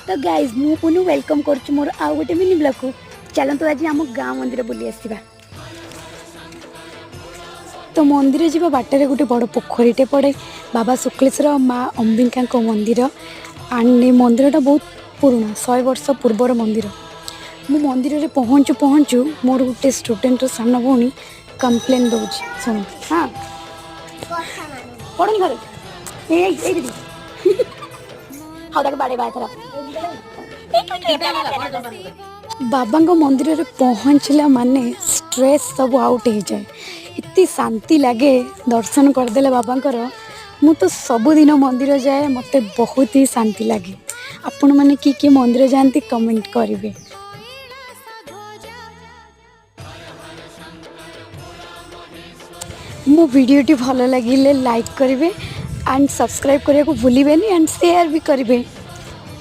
तो गाइज मु पुनः वेलकम कर मोर आउ गोटे मिनी ब्लॉग को चलतु आज आम गाँव मंदिर बुली आसवा। तो मंदिर जावा बाटर गोटे बड़ पोखरीटे पड़े बाबा शुक्लेश्वर माँ अंबिका मंदिर एंड मंदिरटा बहुत पुराना 100 वर्ष पूर्वर मंदिर। मु मंदिर में पहुँचु पहुँचु मोर गोटे स्टूडेंट सान भौणी कंप्लेन दौर शुण। हाँ पढ़नी घर हाँ बाड़े बाथर बाबा मंदिर में पहुँचला माने स्ट्रेस सब आउट हो जाए। इतनी शांति लगे दर्शन करदेले बाबांकर। मु तो सबुदिन मंदिर जाए मते बहुत ही शांति लगे। आपण मैंने कि मंदिर जाती कमेंट करेंगे। मो वीडियोटी भल लगे लाइक करेंगे एंड सब्सक्राइब करने को भूलिए एंड शेयर भी करेंगे।